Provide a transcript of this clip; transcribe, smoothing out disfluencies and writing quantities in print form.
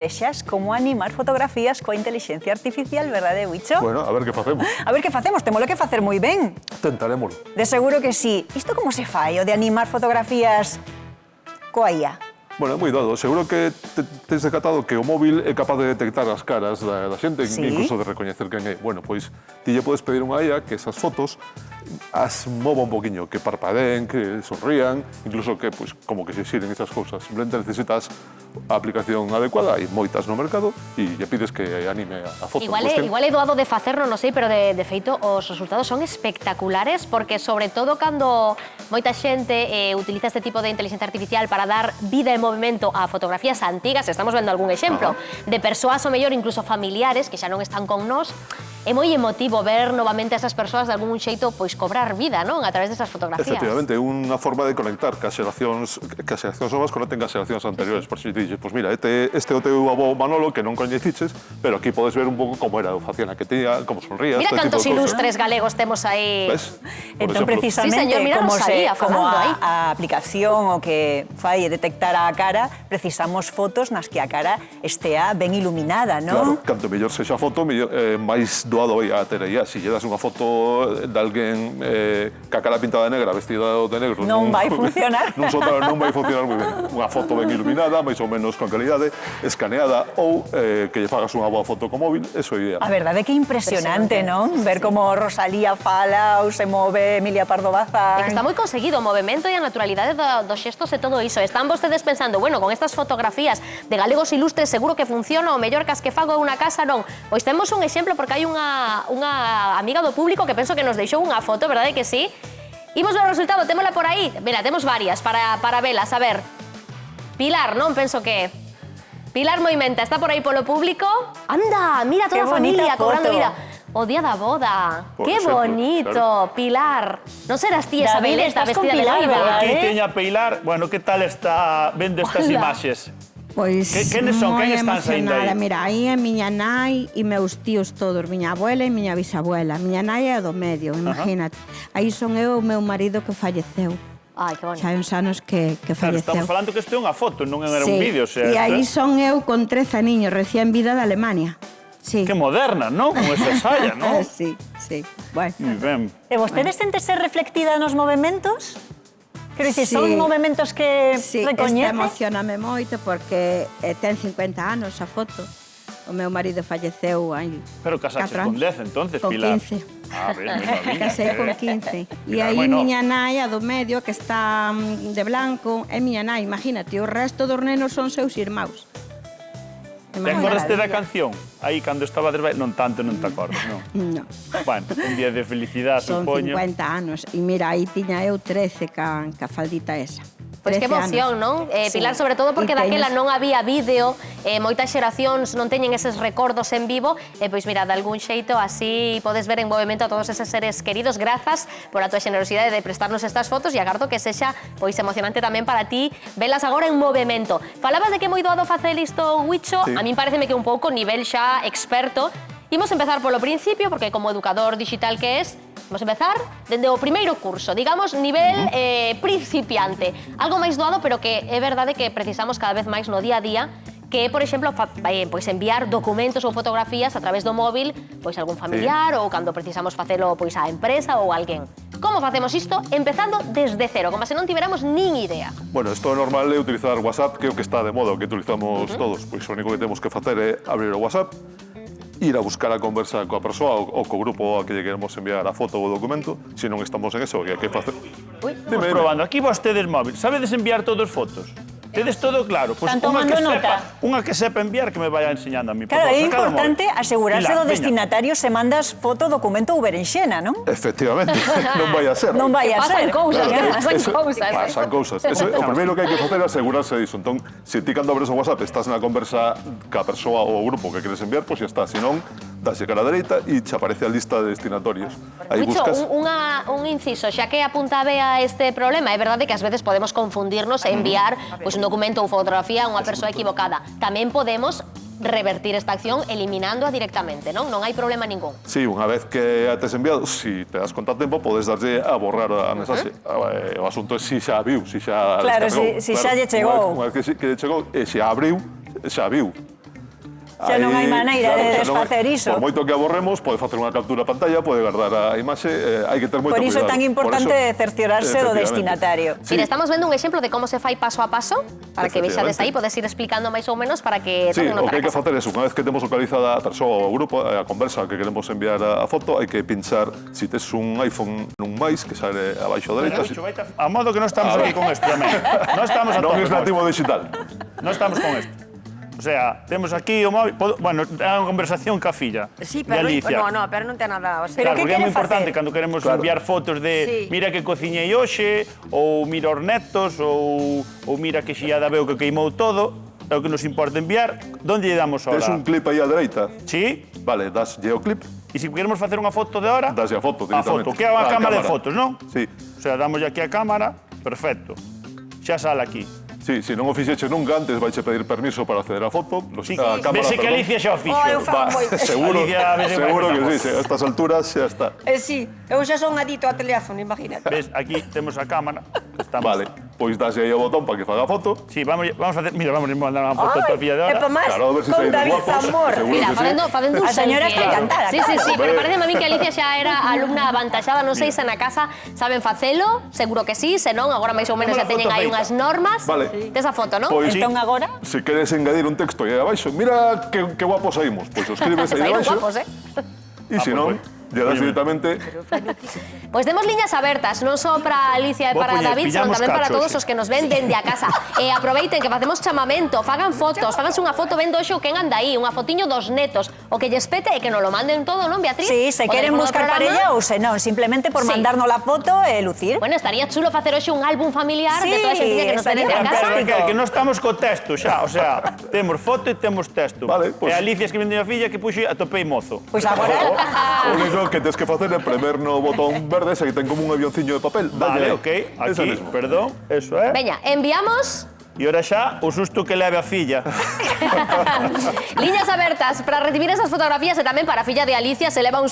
Vexas como animar fotografías coa inteligencia artificial, verdade, Huicho? Bueno, a ver que facemos. A ver que facemos, témolo que facer moi ben. Tentarémolo. De seguro que sí. Isto como se fai, o de animar fotografías coa IA? Bueno, é moi dado. Seguro que tens decatado que o móvil é capaz de detectar as caras da xente, Sí. incluso de recoñecer quen é. Bueno, pois ti lle podes pedir unha IA que esas fotos as mova un poquinho, que parpadeen, que sonrían, incluso que, pois, como que se xiren esas cousas. Simplemente necesitas a aplicación adecuada, hai moitas no mercado, e lle pides que anime a foto. Igual é doado de facerlo, non sei, pero de feito os resultados son espectaculares, porque sobre todo cando moita xente utiliza este tipo de inteligencia artificial para dar vida e movimento a fotografías antigas, estamos vendo algún exemplo, de persoas o mellor incluso familiares que xa non están con nós, é moi emotivo ver novamente a esas persoas de algún xeito pois cobrar vida, non? A través desas fotografías. Efectivamente, é unha forma de conectar que as xeracións novas conecten as xeracións anteriores. Por si dices, pois mira, este é o teu avó Manolo que non coñeciches, pero aquí podes ver un pouco como era o facía na que tía, como sonría. Mira cantos ilustres galegos temos aí. Entón, precisamente, sí, señor, mira Rosalía como falando aí. a aplicación o que fai detectar a cara, precisamos fotos nas que a cara estea ben iluminada, non? Claro, canto mellor sexa a foto, máis doado vai a ter aí. Se lle das unha foto de alguén ca cara pintada de negra, vestida de negro... Non vai funcionar. Non vai funcionar moi ben. Unha foto ben iluminada, máis ou menos con calidade, escaneada, ou que lle fagas unha boa foto con móvil, eso é ideal. A verdade é que é impresionante, non? Ver como Rosalía fala ou se move Emilia Pardo Bazán. Está moi conseguido o movimento e a naturalidade dos xestos e todo iso. Están vostedes pensando, bueno, con estas fotografías de galegos ilustres seguro que funciona, o mellor que as que fago unha casa non. Pois temos un exemplo porque hai unha amiga do público que penso que nos deixou unha foto, verdade que sí? Imos ver o resultado, témola por aí. Mira, temos varias para velas, a ver. Pilar, non? Penso que... Pilar Moimenta, está por aí polo público. Anda, mira toda a familia cobrando vida. O día da boda. Que bonito, claro. Pilar. Non serás ti esa veleta vestida de noiva? Aquí teña Pilar. Bueno, que tal está vendo estas imaxes? Pois Quenes son? Quen están saindo aí? Mira, aí é miña nai e meus tíos todos, miña abuela e miña bisabuela. Miña nai é a do medio, imagínate. Aí son eu e o meu marido que falleceu. Ai, que bonito. Xa hai uns anos que falleceu. Estamos falando que isto é unha foto, non era un vídeo. E aí son eu con 13 aniños, recién vida de Alemania. Sí. Que moderna, non? Con esa saia, non? Sí, sí. Bueno. Moi ben. E vostedes sentese reflectida nos movementos? Quero dicir, son movementos que recoñece? Sí, emocioname moito porque ten 50 anos a foto. O meu marido falleceu aí. Pero casaste con 10, entonces, Pilar. Con 15. Ah, ben, ben, Casei con 15. E aí miña nai, a do medio, que está de blanco, é miña nai, imagínate, o resto dos nenos son seus irmãos. Te acordaste da canción? Aí, cando estaba de baile... Non tanto, non te acordas, non? Non. Bueno, un día de felicidade, supoño. Son 50 anos. E mira, aí tiña eu 13 ca faldita esa. Pois que emoción, non? Pilar, sobre todo porque daquela non había vídeo, moitas xeracións non teñen eses recordos en vivo, e pois mira, de algún xeito así podes ver en movimento a todos eses seres queridos. Grazas por a tua xenerosidade de prestarnos estas fotos e agardo que sexa pois emocionante tamén para ti velas agora en movimento. Falabas de que é moi doado facer isto, Huicho, a min pareceme que un pouco nivel xa experto. Imos empezar polo principio, porque como educador digital que es, vamos empezar dende o primeiro curso, digamos, nivel principiante. Algo máis doado, pero que é verdade que precisamos cada vez máis no día a día, que é, por exemplo, pois enviar documentos ou fotografías a través do móvil, pois algún familiar ou cando precisamos facelo pois á empresa ou alguén. Como facemos isto? Empezando desde cero, como se non tiveramos nin idea. Bueno, isto é normal é utilizar WhatsApp, que é o que está de moda, o que utilizamos todos. Pois o único que temos que facer é abrir o WhatsApp, ir a buscar a conversa coa persoa ou co grupo a que lle queremos enviar a foto ou o documento. Se non estamos en eso, o que hai que facer... Vamos probando. Aquí vostedes móvil. Sabedes enviar todos fotos? Tedes todo claro? Están tomando nota. Unha que sepa enviar que me vaya enseñando a mí. Claro, é importante asegurarse do destinatario se mandas foto, documento ou berenxena, non? Efectivamente, non vai a ser. Non vai a ser. Pasan cousas, pasan cousas. Pasan cousas. O primeiro que hai que facer é asegurarse disso. Entón, se ti cando abres o WhatsApp estás na conversa ca persoa ou o grupo que queres enviar, pois xa está. Se non, dase cara a dereita e te aparece a lista de destinatorios. Aí buscas... un inciso, xa que apunta a este problema, é verdade que ás veces podemos confundirnos e enviar pois un documento ou fotografía a unha persoa equivocada. Tamén podemos revertir esta acción eliminándoo directamente, non? Non hai problema ningún. Sí, unha vez que a tes enviado, si te das conta a tempo, podes darlle a borrar a mensaxe. O asunto é si xa a viu, si xa descargou. Claro, si xa lle chegou. Unha vez que lle chegou e xa abriu, xa viu. Xa non hai maneira de desfacer iso. Por moito que aborremos, pode facer unha captura a pantalla, pode guardar a imaxe, hai que ter moito Por cuidado. iso é tan importante cerciorarse do destinatario. Mira, estamos vendo un exemplo de como se fai paso a paso, para que vexades aí, podes ir explicando máis ou menos para que Sí, todo mundo o que hai para que casa. facer é, unha vez que temos localizada a persoa ou o grupo, a conversa que queremos enviar a foto, hai que pinchar, se tes un iPhone nun máis, que sale abaixo a dereita. A modo que non estamos aquí con isto tamén. Non estamos a Non tope é con nativo isto. digital. Non estamos con isto. O sea, temos aquí o móvil... Bueno, é unha conversación ca filla. Sí, de pero Alicia. pero non ten nada, o sea, Pero Claro, que porque é quere moi importante facer? cando queremos Claro. enviar fotos de Sí. mira que cociñei hoxe, ou mira os netos, ou mira que xiada veo que queimou todo, é o que nos importa enviar. Donde lle damos Tes ahora? un clip aí á dereita. Sí? Vale, das geoclip, E se queremos facer unha foto de ahora? das a foto A directamente. foto, que é a cámara de fotos, non? Sí. O sea, damos aquí a cámara, perfecto. Xa sale aquí. Sí, se non o fixeches nunca antes, vaiche pedir permiso para acceder á foto. Sí, A cámara, vese que perdón. Alicia xa o fixo. eu fago moi... Seguro, Alicia, vese seguro que que vai sí, a estas alturas xa está. Sí, eu xa son adicto ao teléfono, imagínate. Ves, aquí temos a cámara. Estamos. Vale, pois dase aí o botón para que faga foto. Sí, vamos a facer, mira, vamos a mandar unha foto a filla de é ahora. pa máis, Claro, a ver se con saídes David guapos. Zamor. Seguro Mira, que sí. facendo un A señora selfie, está encantada, Sí, sí, sí, claro. pero parece a mí que Alicia xa era alumna avantaxada, non sei se na casa saben facelo, seguro que sí, se non, agora máis ou menos Temos xa a teñen foto aí feita. unhas normas. Vale. Tes a foto, non? Pois, Entón agora, se queres engadir un texto aí abaixo, mira que guapos saímos, pois o escribes aí Saíron abaixo. guapos, E se non, lle das directamente. Pois temos liñas abertas, non só para Alicia e Vou para poñer, David, senón pillamos tamén para cacho todos hoxe. os que nos ven dende a casa. E aproveiten que facemos chamamento, fagan fotos, faganse unha foto vendo hoxe o que anda aí, unha fotiño dos netos, o que lles pete e que nos lo manden todo, non, Beatriz? sí, se O queren teléfono do buscar programa. parella ou se non, simplemente por Sí. mandarnos la foto e lucir. Bueno, estaría chulo facer hoxe un álbum familiar Sí, de toda a xente que nos ven estaría dende a casa. fantástico. Raquel, que non estamos co texto xa, o sea, temos foto e temos texto. Vale, E pois- Alicia escribendo a filla que puxe atopei mozo. Pois agora, O único que tens que facer é premer no botón verde ese que ten como un avionciño de papel. Vale, Dalle aí. ok, Ese aquí, mesmo. perdón, eso é. Veña, enviamos E ora xa, o susto que leve a filla. liñas abertas para recibir esas fotografías e tamén para a filla de Alicia se leva un